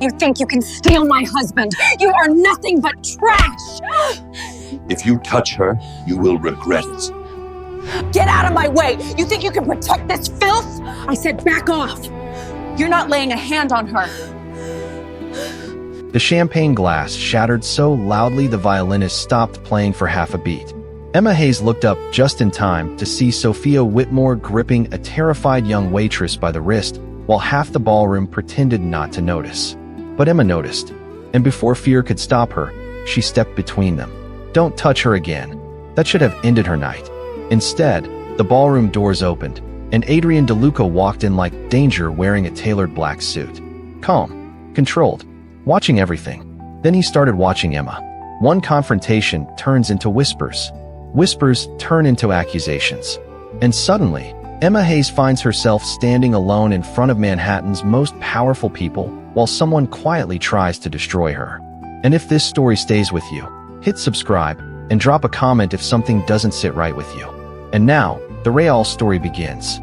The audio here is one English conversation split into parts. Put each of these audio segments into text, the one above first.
You think you can steal my husband? You are nothing but trash! If you touch her, you will regret it. Get out of my way! You think you can protect this filth? I said back off! You're not laying a hand on her. The champagne glass shattered so loudly the violinist stopped playing for half a beat. Emma Hayes looked up just in time to see Sophia Whitmore gripping a terrified young waitress by the wrist, while half the ballroom pretended not to notice. But Emma noticed, and before fear could stop her, she stepped between them. Don't touch her again. That should have ended her night. Instead, the ballroom doors opened, and Adrian DeLuca walked in like danger wearing a tailored black suit. Calm, controlled, watching everything. Then he started watching Emma. One confrontation turns into whispers. Whispers turn into accusations. And suddenly, Emma Hayes finds herself standing alone in front of Manhattan's most powerful people while someone quietly tries to destroy her. And if this story stays with you, hit subscribe and drop a comment if something doesn't sit right with you. And now, the Real story begins.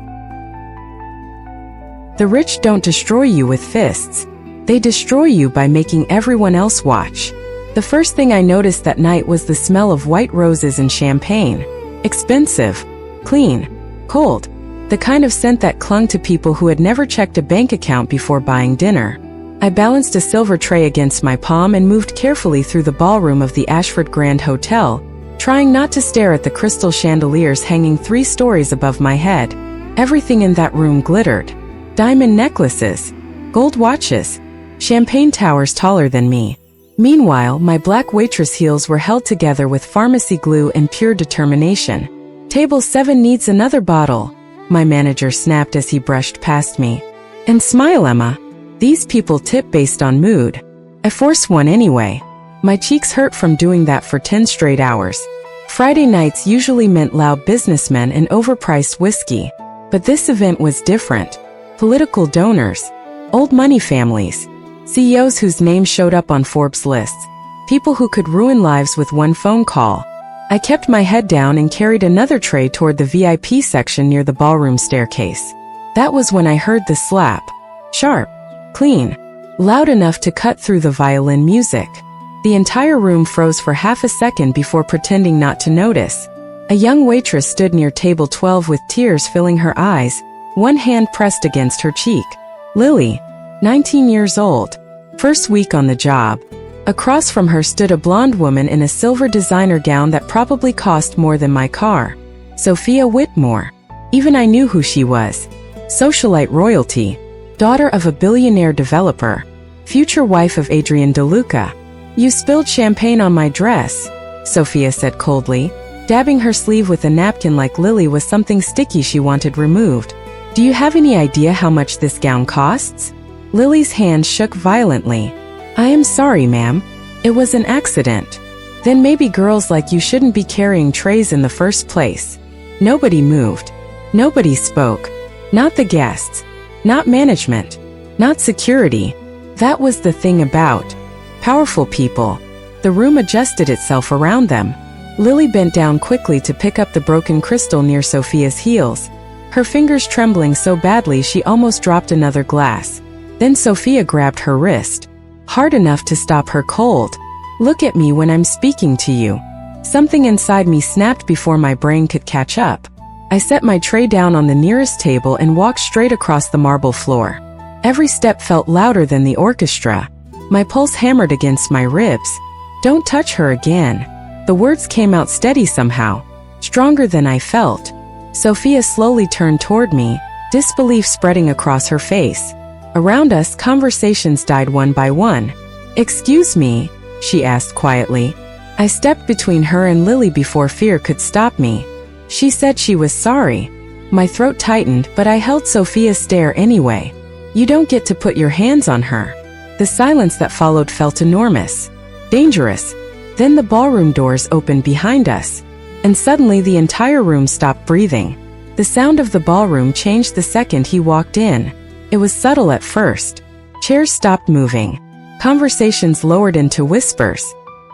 The rich don't destroy you with fists. They destroy you by making everyone else watch. The first thing I noticed that night was the smell of white roses and champagne. Expensive, clean, cold. The kind of scent that clung to people who had never checked a bank account before buying dinner. I balanced a silver tray against my palm and moved carefully through the ballroom of the Ashford Grand Hotel, trying not to stare at the crystal chandeliers hanging 3 stories above my head. Everything in that room glittered. Diamond necklaces, gold watches, champagne towers taller than me. Meanwhile, my black waitress heels were held together with pharmacy glue and pure determination. Table 7 needs another bottle, my manager snapped as he brushed past me. And smile, Emma. These people tip based on mood. I force one anyway. My cheeks hurt from doing that for 10 straight hours. Friday nights usually meant loud businessmen and overpriced whiskey. But this event was different. Political donors, old money families, CEOs whose names showed up on Forbes lists, people who could ruin lives with one phone call. I kept my head down and carried another tray toward the VIP section near the ballroom staircase. That was when I heard the slap. Sharp, clean, loud enough to cut through the violin music. The entire room froze for half a second before pretending not to notice. A young waitress stood near table 12 with tears filling her eyes, one hand pressed against her cheek. Lily, 19 years old, first week on the job. Across from her stood a blonde woman in a silver designer gown that probably cost more than my car. Sophia Whitmore. Even I knew who she was. Socialite royalty, daughter of a billionaire developer, future wife of Adrian DeLuca. You spilled champagne on my dress, Sophia said coldly, dabbing her sleeve with a napkin like Lily was something sticky she wanted removed. Do you have any idea how much this gown costs? Lily's hand shook violently. I am sorry, ma'am. It was an accident. Then maybe girls like you shouldn't be carrying trays in the first place. Nobody moved. Nobody spoke. Not the guests. Not management. Not security. That was the thing about powerful people. The room adjusted itself around them. Lily bent down quickly to pick up the broken crystal near Sophia's heels, her fingers trembling so badly she almost dropped another glass. Then Sophia grabbed her wrist, hard enough to stop her cold. Look at me when I'm speaking to you. Something inside me snapped before my brain could catch up. I set my tray down on the nearest table and walked straight across the marble floor. Every step felt louder than the orchestra. My pulse hammered against my ribs. Don't touch her again. The words came out steady somehow, stronger than I felt. Sophia slowly turned toward me, disbelief spreading across her face. Around us, conversations died one by one. Excuse me, she asked quietly. I stepped between her and Lily before fear could stop me. She said she was sorry. My throat tightened, but I held Sophia's stare anyway. You don't get to put your hands on her. The silence that followed felt enormous. Dangerous. Then the ballroom doors opened behind us. And suddenly the entire room stopped breathing. The sound of the ballroom changed the second he walked in. It was subtle at first. Chairs stopped moving. Conversations lowered into whispers.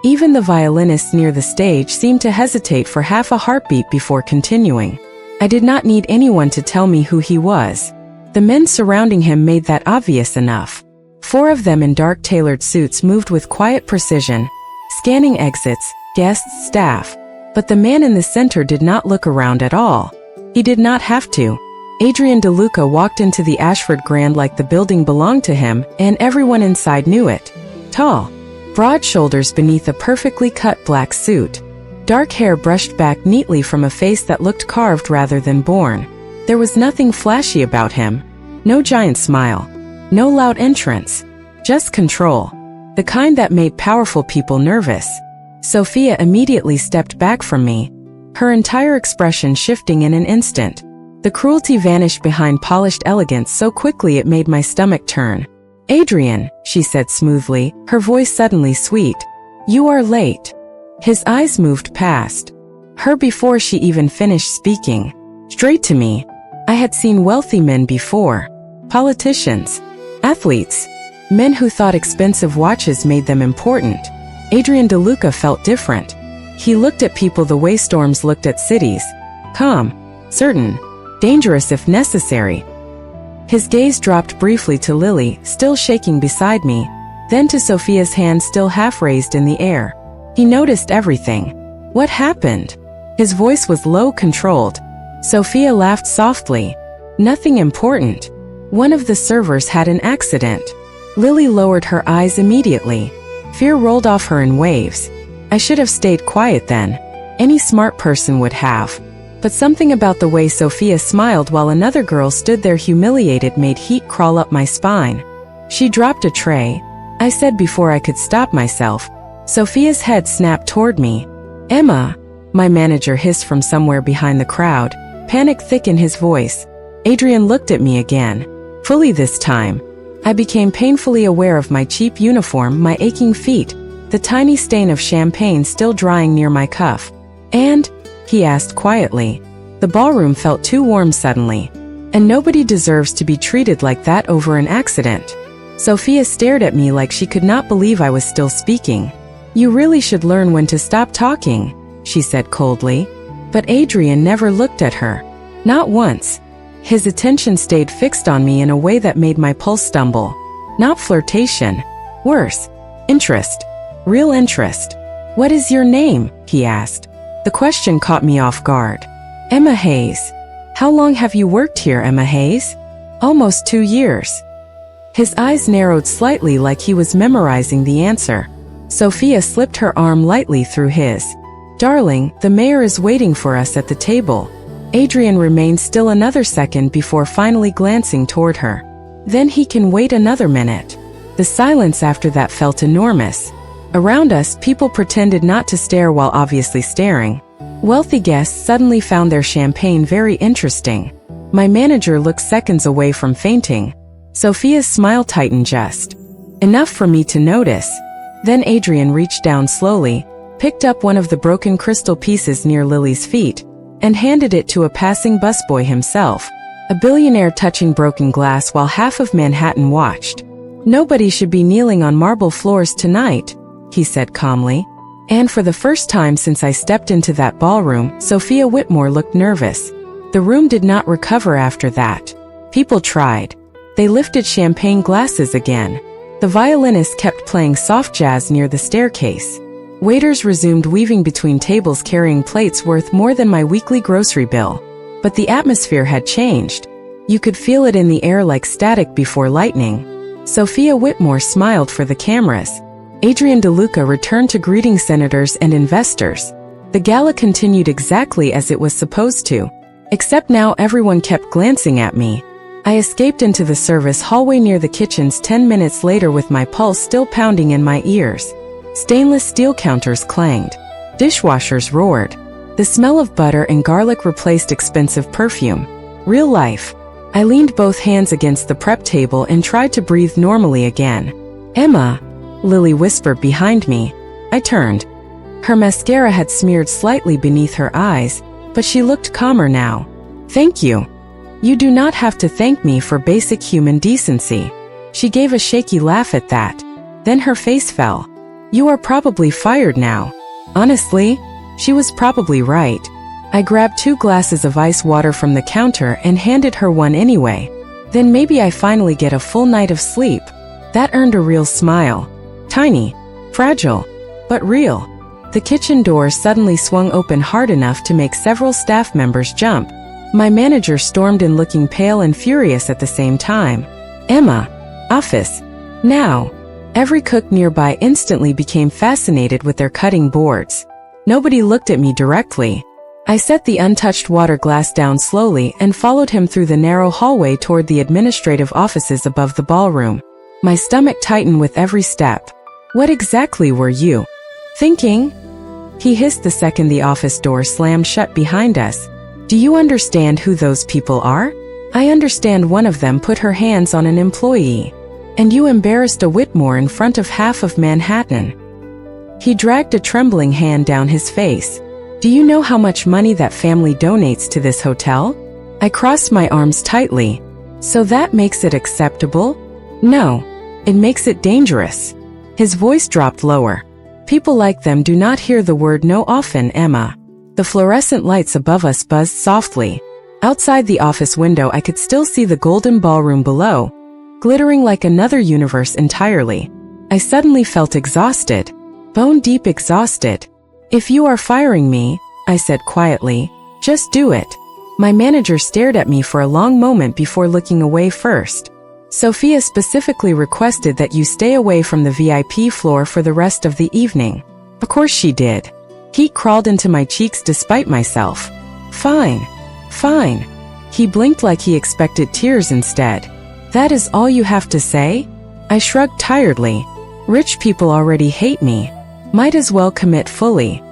Even the violinist near the stage seemed to hesitate for half a heartbeat before continuing. I did not need anyone to tell me who he was. The men surrounding him made that obvious enough. 4 of them in dark tailored suits moved with quiet precision, scanning exits, guests, staff. But the man in the center did not look around at all. He did not have to. Adrian DeLuca walked into the Ashford Grand like the building belonged to him, and everyone inside knew it. Tall, broad shoulders beneath a perfectly cut black suit. Dark hair brushed back neatly from a face that looked carved rather than born. There was nothing flashy about him. No giant smile. No loud entrance. Just control. The kind that made powerful people nervous. Sophia immediately stepped back from me, her entire expression shifting in an instant. The cruelty vanished behind polished elegance so quickly it made my stomach turn. "Adrian," she said smoothly, her voice suddenly sweet. "You are late." His eyes moved past her before she even finished speaking. Straight to me. I had seen wealthy men before. Politicians. Athletes. Men who thought expensive watches made them important. Adrian DeLuca felt different. He looked at people the way storms looked at cities. Calm. Certain. Dangerous if necessary. His gaze dropped briefly to Lily, still shaking beside me, then to Sophia's hand still half raised in the air. He noticed everything. What happened? His voice was low, controlled. Sophia laughed softly. Nothing important. One of the servers had an accident. Lily lowered her eyes immediately. Fear rolled off her in waves. I should have stayed quiet then. Any smart person would have. But something about the way Sophia smiled while another girl stood there humiliated made heat crawl up my spine. She dropped a tray. I said before I could stop myself. Sophia's head snapped toward me. "Emma," my manager hissed from somewhere behind the crowd, panic thick in his voice. Adrian looked at me again. Fully this time. I became painfully aware of my cheap uniform, my aching feet, the tiny stain of champagne still drying near my cuff. "And?" he asked quietly. The ballroom felt too warm suddenly. And nobody deserves to be treated like that over an accident. Sophia stared at me like she could not believe I was still speaking. "You really should learn when to stop talking," she said coldly. But Adrian never looked at her. Not once. His attention stayed fixed on me in a way that made my pulse stumble. Not flirtation. Worse. Interest. Real interest. "What is your name?" he asked. The question caught me off guard. "Emma Hayes." "How long have you worked here, Emma Hayes?" "Almost 2 years." His eyes narrowed slightly like he was memorizing the answer. Sophia slipped her arm lightly through his. "Darling, the mayor is waiting for us at the table." Adrian remained still another second before finally glancing toward her. "Then he can wait another minute." The silence after that felt enormous. Around us, people pretended not to stare while obviously staring. Wealthy guests suddenly found their champagne very interesting. My manager looked seconds away from fainting. Sophia's smile tightened just enough for me to notice. Then Adrian reached down slowly, picked up one of the broken crystal pieces near Lily's feet, and handed it to a passing busboy himself, a billionaire touching broken glass while half of Manhattan watched. "Nobody should be kneeling on marble floors tonight," he said calmly. And for the first time since I stepped into that ballroom, Sophia Whitmore looked nervous. The room did not recover after that. People tried. They lifted champagne glasses again. The violinist kept playing soft jazz near the staircase. Waiters resumed weaving between tables carrying plates worth more than my weekly grocery bill. But the atmosphere had changed. You could feel it in the air like static before lightning. Sophia Whitmore smiled for the cameras. Adrian DeLuca returned to greeting senators and investors. The gala continued exactly as it was supposed to. Except now everyone kept glancing at me. I escaped into the service hallway near the kitchens 10 minutes later with my pulse still pounding in my ears. Stainless steel counters clanged. Dishwashers roared. The smell of butter and garlic replaced expensive perfume. Real life. I leaned both hands against the prep table and tried to breathe normally again. "Emma," Lily whispered behind me. I turned. Her mascara had smeared slightly beneath her eyes, but she looked calmer now. "Thank you. You do not have to thank me for basic human decency." She gave a shaky laugh at that. Then her face fell. "You are probably fired now." Honestly, she was probably right. I grabbed 2 glasses of ice water from the counter and handed her one anyway. Then maybe I finally get a full night of sleep. That earned a real smile. Tiny, fragile, but real. The kitchen door suddenly swung open hard enough to make several staff members jump. My manager stormed in looking pale and furious at the same time. Emma, office, now. Every cook nearby instantly became fascinated with their cutting boards. Nobody looked at me directly. I set the untouched water glass down slowly and followed him through the narrow hallway toward the administrative offices above the ballroom. My stomach tightened with every step. What exactly were you thinking? He hissed the second the office door slammed shut behind us. Do you understand who those people are? I understand one of them put her hands on an employee. And you embarrassed a Whitmore in front of half of Manhattan. He dragged a trembling hand down his face. Do you know how much money that family donates to this hotel? I crossed my arms tightly. So that makes it acceptable? No. It makes it dangerous. His voice dropped lower. People like them do not hear the word no often, Emma. The fluorescent lights above us buzzed softly. Outside the office window I could still see the golden ballroom below, glittering like another universe entirely. I suddenly felt exhausted. Bone-deep exhausted. If you are firing me, I said quietly, just do it. My manager stared at me for a long moment before looking away first. Sophia specifically requested that you stay away from the VIP floor for the rest of the evening. Of course she did. Heat crawled into my cheeks despite myself. Fine. Fine. He blinked like he expected tears instead. That is all you have to say? I shrugged tiredly. Rich people already hate me. Might as well commit fully.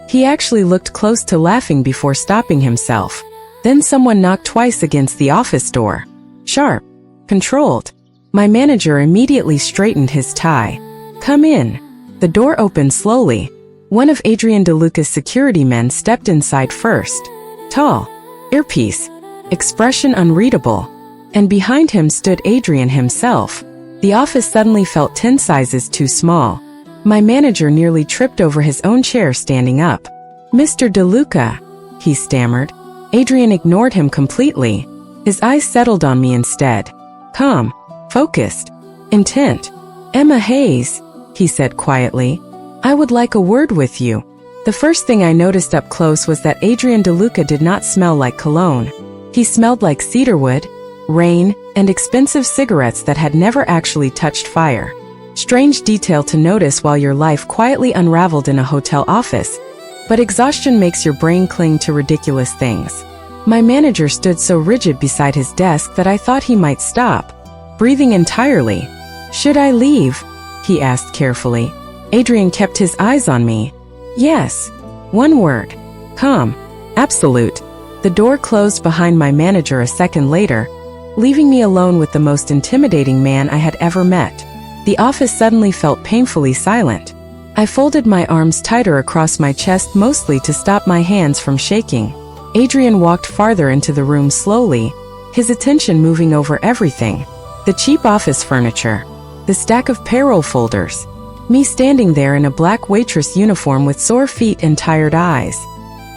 He actually looked close to laughing before stopping himself. Then someone knocked twice against the office door. Sharp. Controlled. My manager immediately straightened his tie. Come in. The door opened slowly. One of Adrian DeLuca's security men stepped inside first. Tall. Earpiece. Expression unreadable. And behind him stood Adrian himself. The office suddenly felt 10 sizes too small. My manager nearly tripped over his own chair standing up. Mr. DeLuca, he stammered. Adrian ignored him completely. His eyes settled on me instead. Calm, focused, intent. Emma Hayes, he said quietly. I would like a word with you. The first thing I noticed up close was that Adrian DeLuca did not smell like cologne. He smelled like cedarwood, rain, and expensive cigarettes that had never actually touched fire. Strange detail to notice while your life quietly unraveled in a hotel office, but exhaustion makes your brain cling to ridiculous things. My manager stood so rigid beside his desk that I thought he might stop, breathing entirely. Should I leave? He asked carefully. Adrian kept his eyes on me. Yes. One word. Calm. Absolute. The door closed behind my manager a second later, leaving me alone with the most intimidating man I had ever met. The office suddenly felt painfully silent. I folded my arms tighter across my chest mostly to stop my hands from shaking. Adrian walked farther into the room slowly, his attention moving over everything. The cheap office furniture, the stack of payroll folders, me standing there in a black waitress uniform with sore feet and tired eyes.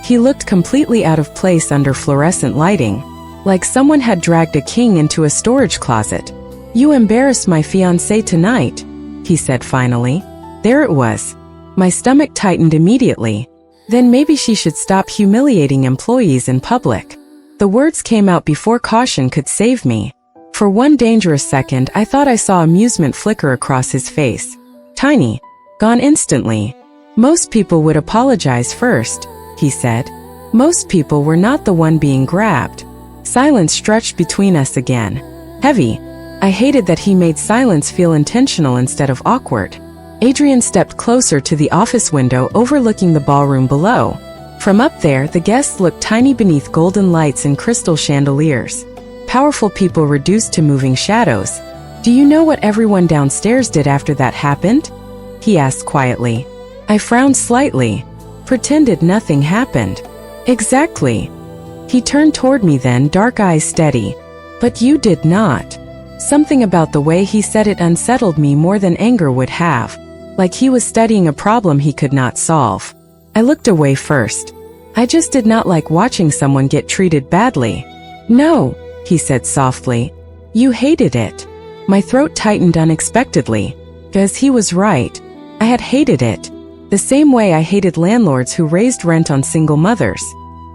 He looked completely out of place under fluorescent lighting, like someone had dragged a king into a storage closet. You embarrassed my fiancée tonight, he said finally. There it was. My stomach tightened immediately. Then maybe she should stop humiliating employees in public. The words came out before caution could save me. For one dangerous second, I thought I saw amusement flicker across his face. Tiny. Gone instantly. Most people would apologize first, he said. Most people were not the one being grabbed. Silence stretched between us again. Heavy. I hated that he made silence feel intentional instead of awkward. Adrian stepped closer to the office window overlooking the ballroom below. From up there, the guests looked tiny beneath golden lights and crystal chandeliers. Powerful people reduced to moving shadows. Do you know what everyone downstairs did after that happened? He asked quietly. I frowned slightly. Pretended nothing happened. Exactly. He turned toward me then, dark eyes steady. But you did not. Something about the way he said it unsettled me more than anger would have. Like he was studying a problem he could not solve. I looked away first. I just did not like watching someone get treated badly. No, he said softly. You hated it. My throat tightened unexpectedly, because he was right. I had hated it. The same way I hated landlords who raised rent on single mothers.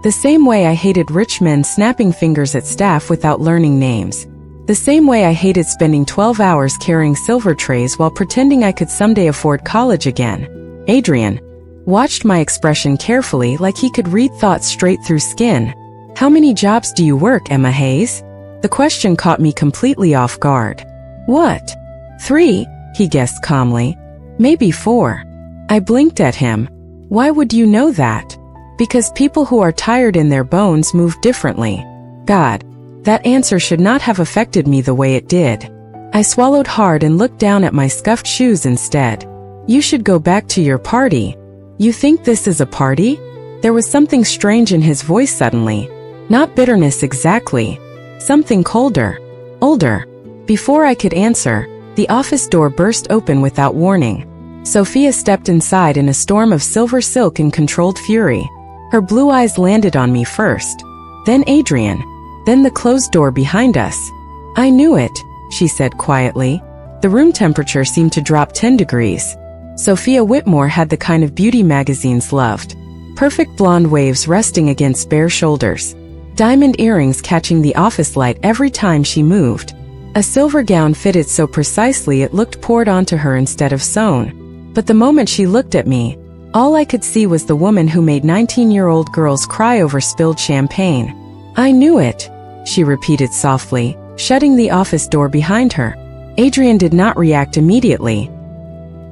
The same way I hated rich men snapping fingers at staff without learning names. The same way I hated spending 12 hours carrying silver trays while pretending I could someday afford college again. Adrian watched my expression carefully, like he could read thoughts straight through skin. How many jobs do you work, Emma Hayes? The question caught me completely off guard. What? 3, he guessed calmly. Maybe 4. I blinked at him. Why would you know that? Because people who are tired in their bones move differently. God, that answer should not have affected me the way it did. I swallowed hard and looked down at my scuffed shoes instead. You should go back to your party. You think this is a party? There was something strange in his voice suddenly. Not bitterness exactly. Something colder. Older. Before I could answer, the office door burst open without warning. Sophia stepped inside in a storm of silver silk and controlled fury. Her blue eyes landed on me first. Then Adrian. Then the closed door behind us. I knew it, she said quietly. The room temperature seemed to drop 10 degrees. Sophia Whitmore had the kind of beauty magazines loved. Perfect blonde waves resting against bare shoulders. Diamond earrings catching the office light every time she moved. A silver gown fitted so precisely it looked poured onto her instead of sewn. But the moment she looked at me, all I could see was the woman who made 19-year-old girls cry over spilled champagne. I knew it, she repeated softly, shutting the office door behind her. Adrian did not react immediately.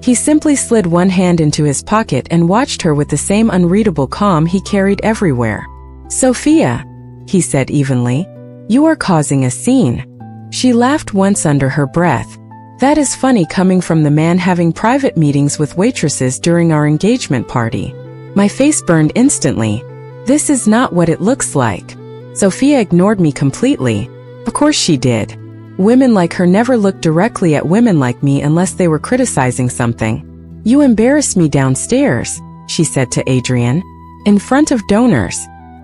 He simply slid one hand into his pocket and watched her with the same unreadable calm he carried everywhere. Sophia, he said evenly, you are causing a scene. She laughed once under her breath. That is funny coming from the man having private meetings with waitresses during our engagement party. My face burned instantly. This is not what it looks like. Sophia ignored me completely. Of course she did. Women like her never looked directly at women like me unless they were criticizing something. You embarrassed me downstairs, she said to Adrian. In front of donors.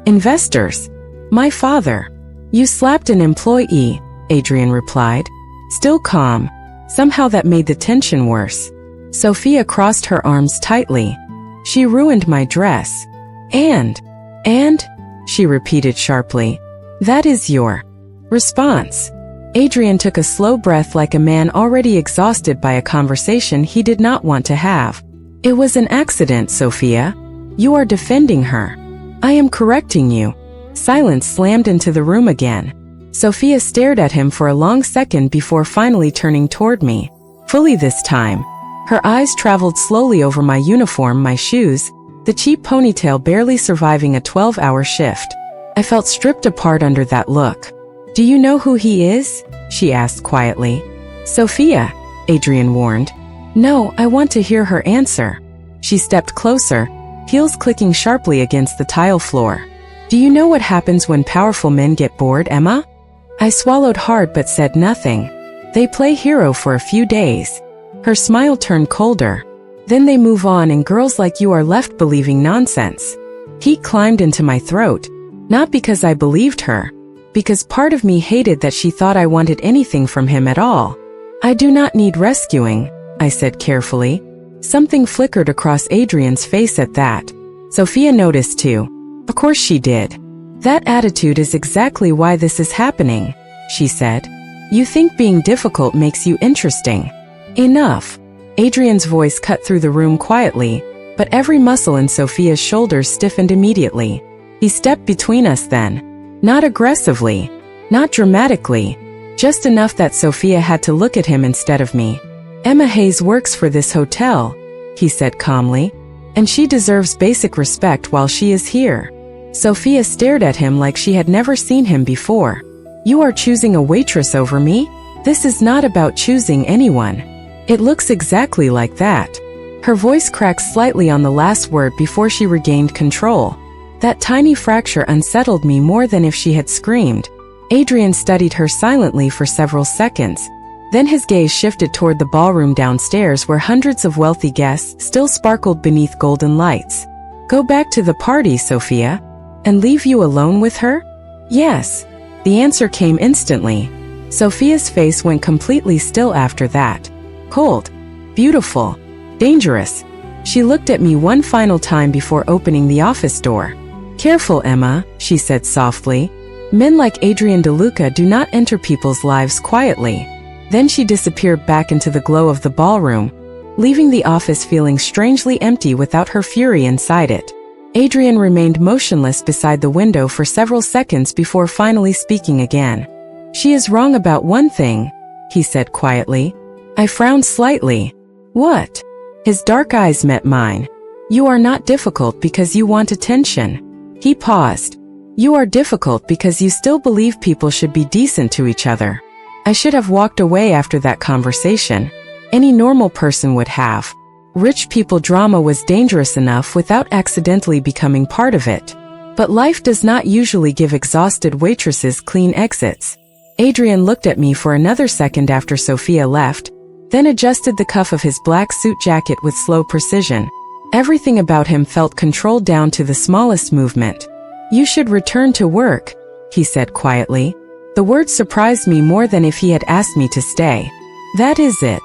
Investors. My father. You slapped an employee, Adrian replied. Still calm. Somehow that made the tension worse. Sophia crossed her arms tightly. She ruined my dress. And, she repeated sharply. That is your response. Adrian took a slow breath like a man already exhausted by a conversation he did not want to have. It was an accident, Sophia. You are defending her. I am correcting you. Silence slammed into the room again. Sophia stared at him for a long second before finally turning toward me. Fully this time. Her eyes traveled slowly over my uniform, my shoes, the cheap ponytail barely surviving a 12-hour shift. I felt stripped apart under that look. Do you know who he is? She asked quietly. Sophia, Adrian warned. No, I want to hear her answer. She stepped closer, heels clicking sharply against the tile floor. Do you know what happens when powerful men get bored, Emma? I swallowed hard but said nothing. They play hero for a few days. Her smile turned colder. Then they move on and girls like you are left believing nonsense. Heat climbed into my throat. Not because I believed her. Because part of me hated that she thought I wanted anything from him at all. I do not need rescuing, I said carefully. Something flickered across Adrian's face at that. Sophia noticed too. Of course she did. That attitude is exactly why this is happening, she said. You think being difficult makes you interesting. Enough. Adrian's voice cut through the room quietly, but every muscle in Sophia's shoulders stiffened immediately. He stepped between us then. Not aggressively. Not dramatically. Just enough that Sophia had to look at him instead of me. Emma Hayes works for this hotel, he said calmly, and she deserves basic respect while she is here. Sophia stared at him like she had never seen him before. You are choosing a waitress over me? This is not about choosing anyone. It looks exactly like that. Her voice cracked slightly on the last word before she regained control. That tiny fracture unsettled me more than if she had screamed. Adrian studied her silently for several seconds. Then his gaze shifted toward the ballroom downstairs where hundreds of wealthy guests still sparkled beneath golden lights. Go back to the party, Sophia? And leave you alone with her? Yes. The answer came instantly. Sophia's face went completely still after that. Cold. Beautiful. Dangerous. She looked at me one final time before opening the office door. "Careful, Emma," she said softly. "Men like Adrian DeLuca do not enter people's lives quietly." Then she disappeared back into the glow of the ballroom, leaving the office feeling strangely empty without her fury inside it. Adrian remained motionless beside the window for several seconds before finally speaking again. "She is wrong about one thing," he said quietly. I frowned slightly. "What?" His dark eyes met mine. "You are not difficult because you want attention." He paused. "You are difficult because you still believe people should be decent to each other." I should have walked away after that conversation. Any normal person would have. Rich people drama was dangerous enough without accidentally becoming part of it. But life does not usually give exhausted waitresses clean exits. Adrian looked at me for another second after Sophia left, then adjusted the cuff of his black suit jacket with slow precision. Everything about him felt controlled down to the smallest movement. "You should return to work," he said quietly. The words surprised me more than if he had asked me to stay. "That is it?"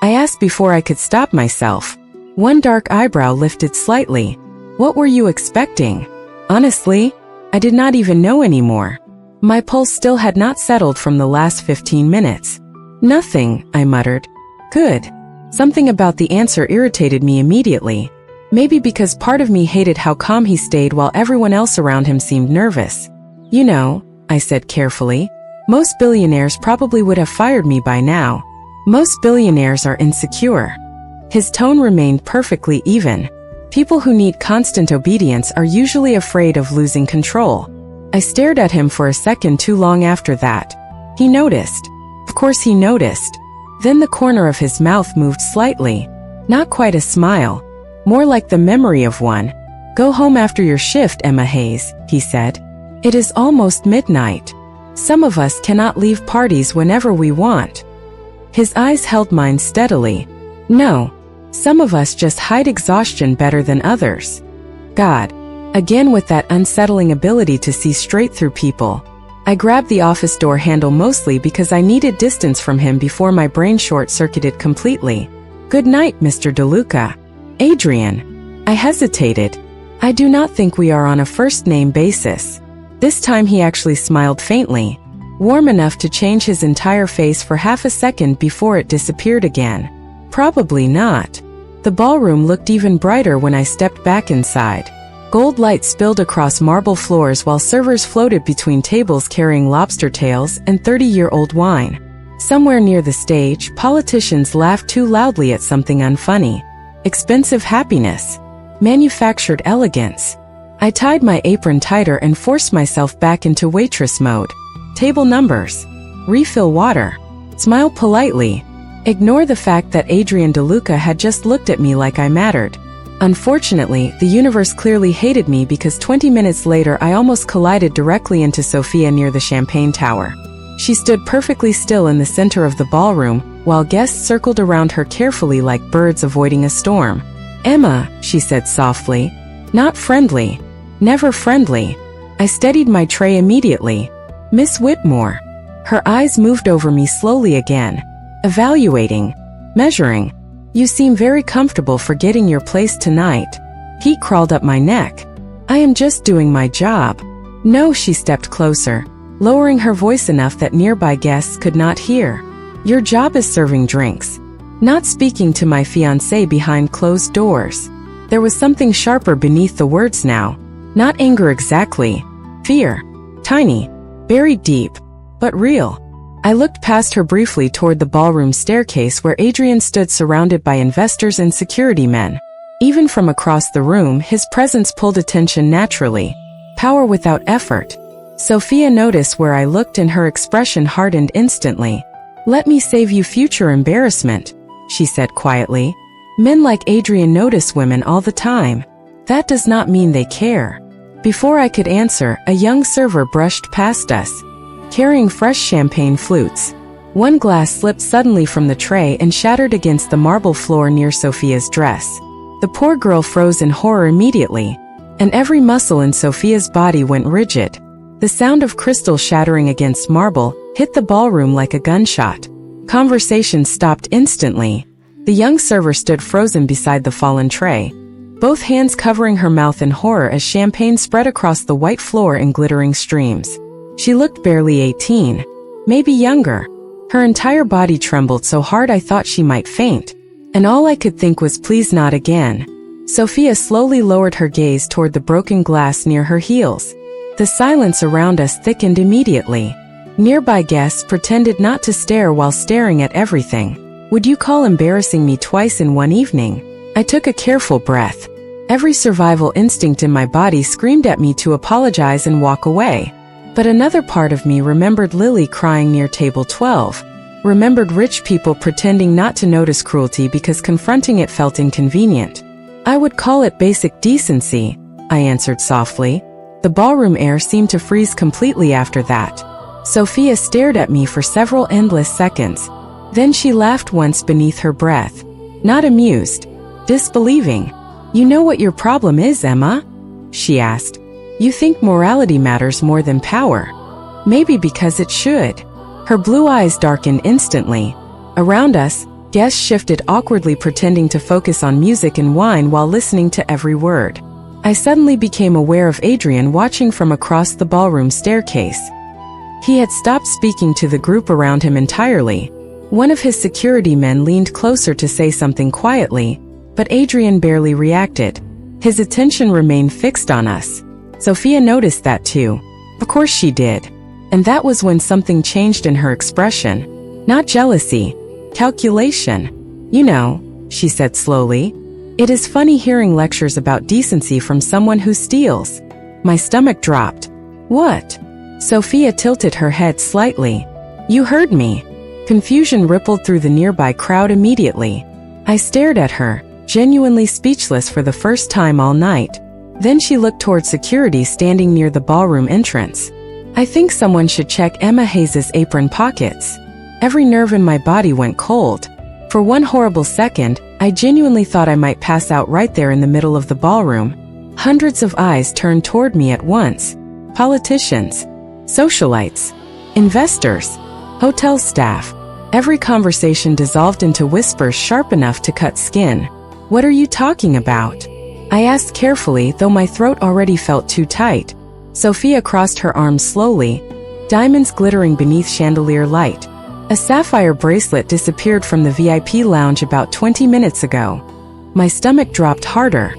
I asked before I could stop myself. One dark eyebrow lifted slightly. "What were you expecting?" Honestly, I did not even know anymore. My pulse still had not settled from the last 15 minutes. "Nothing," I muttered. "Good." Something about the answer irritated me immediately. Maybe because part of me hated how calm he stayed while everyone else around him seemed nervous. "You know," I said carefully, "most billionaires probably would have fired me by now. Most billionaires are insecure." His tone remained perfectly even. People who need constant obedience are usually afraid of losing control. I stared at him for a second too long after that. He noticed. Of course he noticed. Then the corner of his mouth moved slightly. Not quite a smile. More like the memory of one. "Go home after your shift, Emma Hayes," he said. "It is almost midnight. Some of us cannot leave parties whenever we want." His eyes held mine steadily. "No. Some of us just hide exhaustion better than others." God. Again with that unsettling ability to see straight through people. I grabbed the office door handle mostly because I needed distance from him before my brain short-circuited completely. "Good night, Mr. DeLuca." "Adrian." I hesitated. "I do not think we are on a first-name basis." This time he actually smiled faintly, warm enough to change his entire face for half a second before it disappeared again. "Probably not." The ballroom looked even brighter when I stepped back inside. Gold light spilled across marble floors while servers floated between tables carrying lobster tails and 30-year-old wine. Somewhere near the stage, politicians laughed too loudly at something unfunny. Expensive happiness. Manufactured elegance. I tied my apron tighter and forced myself back into waitress mode. Table numbers. Refill water. Smile politely. Ignore the fact that Adrian DeLuca had just looked at me like I mattered. Unfortunately, the universe clearly hated me because 20 minutes later I almost collided directly into Sophia near the champagne tower. She stood perfectly still in the center of the ballroom, while guests circled around her carefully like birds avoiding a storm. "Emma," she said softly. "Not friendly. Never friendly." I steadied my tray immediately. "Miss Whitmore." Her eyes moved over me slowly again. Evaluating. Measuring. "You seem very comfortable forgetting your place tonight." Heat crawled up my neck. "I am just doing my job." "No," she stepped closer, lowering her voice enough that nearby guests could not hear. "Your job is serving drinks, not speaking to my fiancé behind closed doors." There was something sharper beneath the words now. Not anger exactly. Fear. Tiny. Buried deep. But real. I looked past her briefly toward the ballroom staircase where Adrian stood surrounded by investors and security men. Even from across the room, his presence pulled attention naturally. Power without effort. Sophia noticed where I looked and her expression hardened instantly. "Let me save you future embarrassment," she said quietly. "Men like Adrian notice women all the time. That does not mean they care." Before I could answer, a young server brushed past us, carrying fresh champagne flutes. One glass slipped suddenly from the tray and shattered against the marble floor near Sophia's dress. The poor girl froze in horror immediately, and every muscle in Sophia's body went rigid. The sound of crystal shattering against marble, hit the ballroom like a gunshot. Conversation stopped instantly. The young server stood frozen beside the fallen tray, both hands covering her mouth in horror as champagne spread across the white floor in glittering streams. She looked barely 18, maybe younger. Her entire body trembled so hard I thought she might faint, and all I could think was, please not again. Sophia slowly lowered her gaze toward the broken glass near her heels. The silence around us thickened immediately. Nearby guests pretended not to stare while staring at everything. Would you call embarrassing me twice in one evening? I took a careful breath. Every survival instinct in my body screamed at me to apologize and walk away. But another part of me remembered Lily crying near table 12, remembered rich people pretending not to notice cruelty because confronting it felt inconvenient. I would call it basic decency, I answered softly. The ballroom air seemed to freeze completely after that. Sophia stared at me for several endless seconds. Then she laughed once beneath her breath. Not amused, disbelieving. You know what your problem is, Emma? She asked. You think morality matters more than power. Maybe because it should. Her blue eyes darkened instantly. Around us, guests shifted awkwardly, pretending to focus on music and wine while listening to every word. I suddenly became aware of Adrian watching from across the ballroom staircase. He had stopped speaking to the group around him entirely. One of his security men leaned closer to say something quietly, but Adrian barely reacted. His attention remained fixed on us. Sophia noticed that too. Of course she did. And that was when something changed in her expression. Not jealousy. Calculation. You know, she said slowly. It is funny hearing lectures about decency from someone who steals. My stomach dropped. What? Sophia tilted her head slightly. You heard me. Confusion rippled through the nearby crowd immediately. I stared at her, genuinely speechless for the first time all night. Then she looked toward security standing near the ballroom entrance. I think someone should check Emma Hayes's apron pockets. Every nerve in my body went cold. For one horrible second, I genuinely thought I might pass out right there in the middle of the ballroom. Hundreds of eyes turned toward me at once. Politicians, socialites, investors, hotel staff. Every conversation dissolved into whispers sharp enough to cut skin. What are you talking about? I asked carefully, though my throat already felt too tight. Sophia crossed her arms slowly, diamonds glittering beneath chandelier light. A sapphire bracelet disappeared from the VIP lounge about 20 minutes ago. My stomach dropped harder.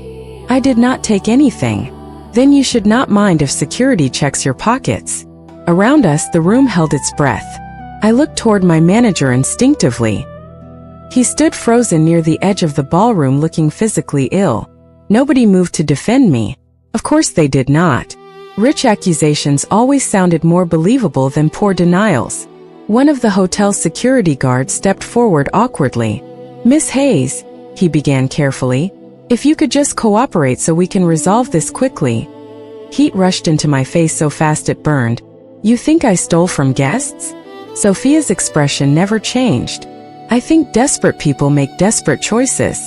I did not take anything. Then you should not mind if security checks your pockets. Around us, the room held its breath. I looked toward my manager instinctively. He stood frozen near the edge of the ballroom, looking physically ill. Nobody moved to defend me. Of course they did not. Rich accusations always sounded more believable than poor denials. One of the hotel's security guards stepped forward awkwardly. Miss Hayes, he began carefully, if you could just cooperate so we can resolve this quickly. Heat rushed into my face so fast it burned. You think I stole from guests? Sophia's expression never changed. I think desperate people make desperate choices.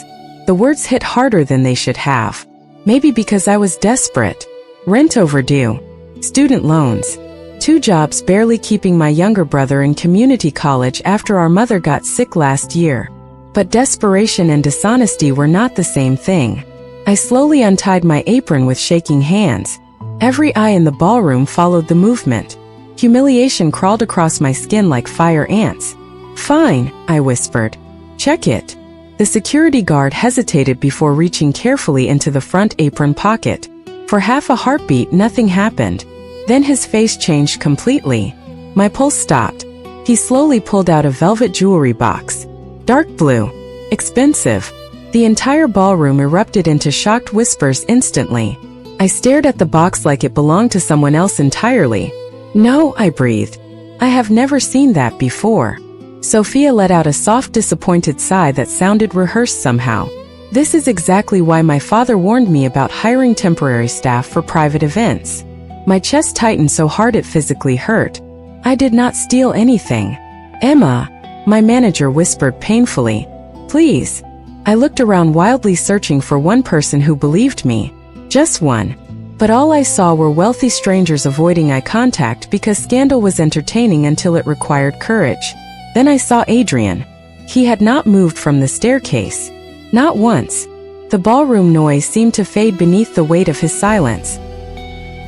The words hit harder than they should have. Maybe because I was desperate. Rent overdue. Student loans. 2 jobs, barely keeping my younger brother in community college after our mother got sick last year. But desperation and dishonesty were not the same thing. I slowly untied my apron with shaking hands. Every eye in the ballroom followed the movement. Humiliation crawled across my skin like fire ants. Fine, I whispered. Check it. The security guard hesitated before reaching carefully into the front apron pocket. For half a heartbeat, nothing happened. Then his face changed completely. My pulse stopped. He slowly pulled out a velvet jewelry box. Dark blue. Expensive. The entire ballroom erupted into shocked whispers instantly. I stared at the box like it belonged to someone else entirely. No, I breathed. I have never seen that before. Sophia let out a soft, disappointed sigh that sounded rehearsed somehow. This is exactly why my father warned me about hiring temporary staff for private events. My chest tightened so hard it physically hurt. I did not steal anything. Emma, my manager whispered painfully. Please. I looked around wildly, searching for one person who believed me. Just one. But all I saw were wealthy strangers avoiding eye contact because scandal was entertaining until it required courage. Then I saw Adrian. He had not moved from the staircase. Not once. The ballroom noise seemed to fade beneath the weight of his silence.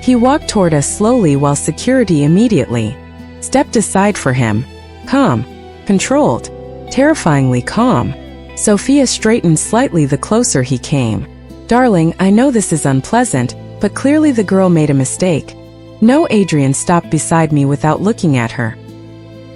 He walked toward us slowly while security immediately stepped aside for him. Calm. Controlled. Terrifyingly calm. Sophia straightened slightly the closer he came. Darling, I know this is unpleasant, but clearly the girl made a mistake. No, Adrian stopped beside me without looking at her.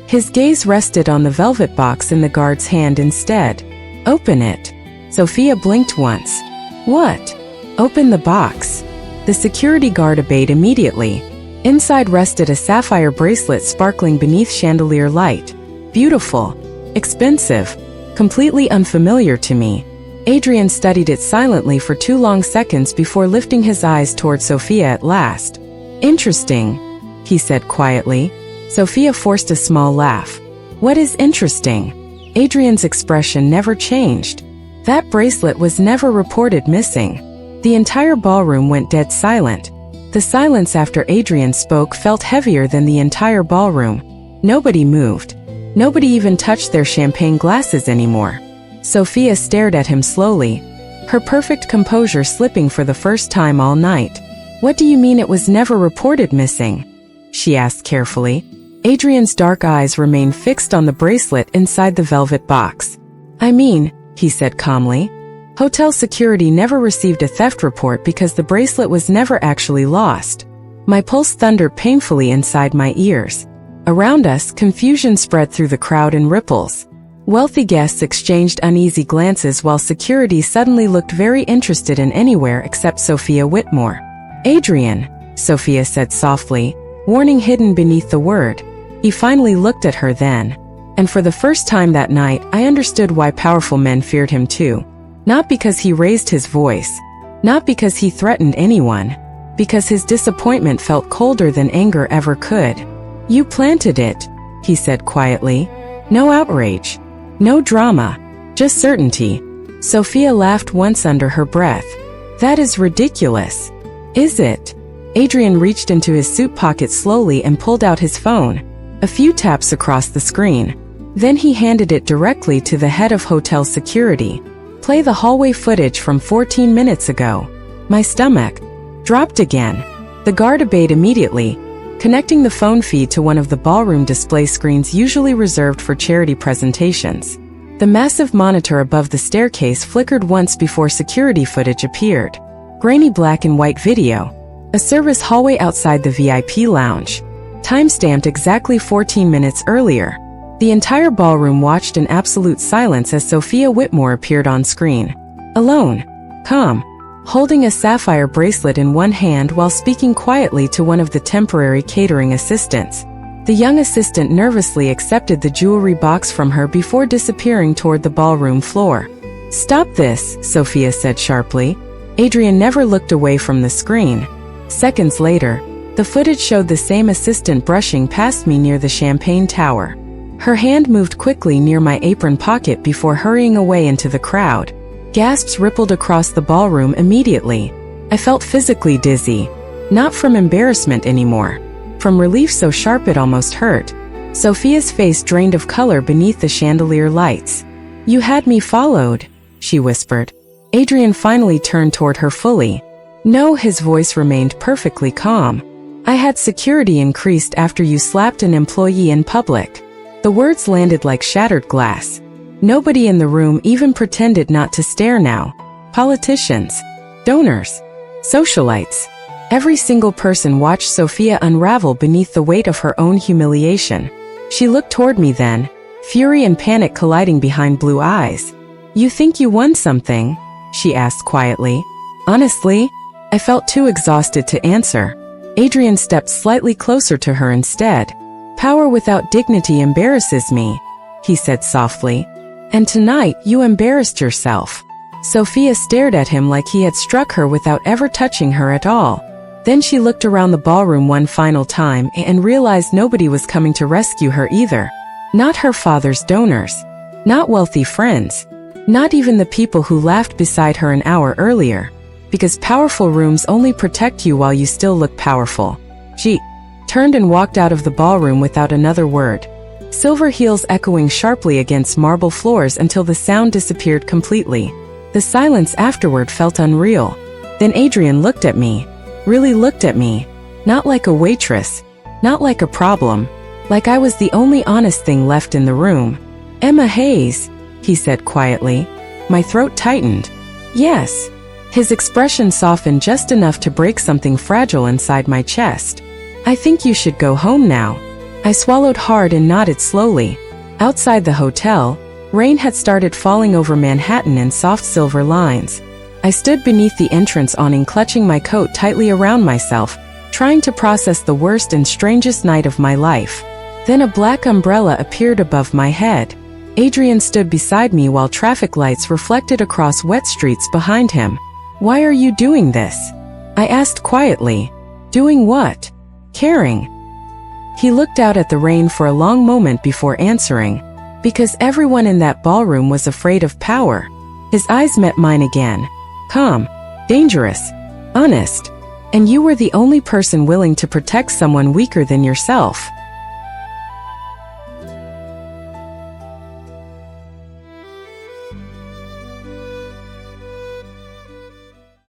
His gaze rested on the velvet box in the guard's hand instead. Open it. Sophia blinked once. What? Open the box. The security guard obeyed immediately. Inside rested a sapphire bracelet sparkling beneath chandelier light. Beautiful. Expensive. Completely unfamiliar to me. Adrian studied it silently for 2 long seconds before lifting his eyes toward Sophia at last. Interesting, he said quietly. Sophia forced a small laugh. What is interesting? Adrian's expression never changed. That bracelet was never reported missing. The entire ballroom went dead silent. The silence after Adrian spoke felt heavier than the entire ballroom. Nobody moved. Nobody even touched their champagne glasses anymore. Sophia stared at him slowly, her perfect composure slipping for the first time all night. What do you mean it was never reported missing? She asked carefully. Adrian's dark eyes remained fixed on the bracelet inside the velvet box. I mean, he said calmly, hotel security never received a theft report because the bracelet was never actually lost. My pulse thundered painfully inside my ears. Around us, confusion spread through the crowd in ripples. Wealthy guests exchanged uneasy glances while security suddenly looked very interested in anywhere except Sophia Whitmore. Adrian, Sophia said softly, warning hidden beneath the word. He finally looked at her then. And for the first time that night, I understood why powerful men feared him too. Not because he raised his voice. Not because he threatened anyone. Because his disappointment felt colder than anger ever could. You planted it, he said quietly. No outrage. No drama. Just certainty. Sophia laughed once under her breath. That is ridiculous. Is it? Adrian reached into his suit pocket slowly and pulled out his phone. A few taps across the screen. Then he handed it directly to the head of hotel security. Play the hallway footage from 14 minutes ago. My stomach dropped again. The guard obeyed immediately, connecting the phone feed to one of the ballroom display screens usually reserved for charity presentations. The massive monitor above the staircase flickered once before security footage appeared. Grainy black and white video. A service hallway outside the VIP lounge. Time-stamped exactly 14 minutes earlier. The entire ballroom watched in absolute silence as Sophia Whitmore appeared on screen. Alone. Calm. Holding a sapphire bracelet in one hand while speaking quietly to one of the temporary catering assistants. The young assistant nervously accepted the jewelry box from her before disappearing toward the ballroom floor. Stop this, Sophia said sharply. Adrian never looked away from the screen. Seconds later, the footage showed the same assistant brushing past me near the champagne tower. Her hand moved quickly near my apron pocket before hurrying away into the crowd. Gasps rippled across the ballroom immediately. I felt physically dizzy. Not from embarrassment anymore. From relief so sharp it almost hurt. Sophia's face drained of color beneath the chandelier lights. You had me followed, she whispered. Adrian finally turned toward her fully. No, his voice remained perfectly calm. I had security increased after you slapped an employee in public. The words landed like shattered glass. Nobody in the room even pretended not to stare now. Politicians, donors, socialites. Every single person watched Sophia unravel beneath the weight of her own humiliation. She looked toward me then, fury and panic colliding behind blue eyes. You think you won something? She asked quietly. Honestly, I felt too exhausted to answer. Adrian stepped slightly closer to her instead. Power without dignity embarrasses me, he said softly. And tonight you embarrassed yourself. Sophia stared at him like he had struck her without ever touching her at all. Then she looked around the ballroom one final time and realized nobody was coming to rescue her either. Not her father's donors. Not wealthy friends. Not even the people who laughed beside her an hour earlier. Because powerful rooms only protect you while you still look powerful. She turned and walked out of the ballroom without another word. Silver heels echoing sharply against marble floors until the sound disappeared completely. The silence afterward felt unreal. Then Adrian looked at me. Really looked at me. Not like a waitress. Not like a problem. Like I was the only honest thing left in the room. "Emma Hayes," he said quietly. My throat tightened. "Yes." His expression softened just enough to break something fragile inside my chest. "I think you should go home now." I swallowed hard and nodded slowly. Outside the hotel, rain had started falling over Manhattan in soft silver lines. I stood beneath the entrance awning, clutching my coat tightly around myself, trying to process the worst and strangest night of my life. Then a black umbrella appeared above my head. Adrian stood beside me while traffic lights reflected across wet streets behind him. "Why are you doing this?" I asked quietly. "Doing what?" "Caring." He looked out at the rain for a long moment before answering. "Because everyone in that ballroom was afraid of power." His eyes met mine again. Calm, dangerous, honest. And you were the only person willing to protect someone weaker than yourself.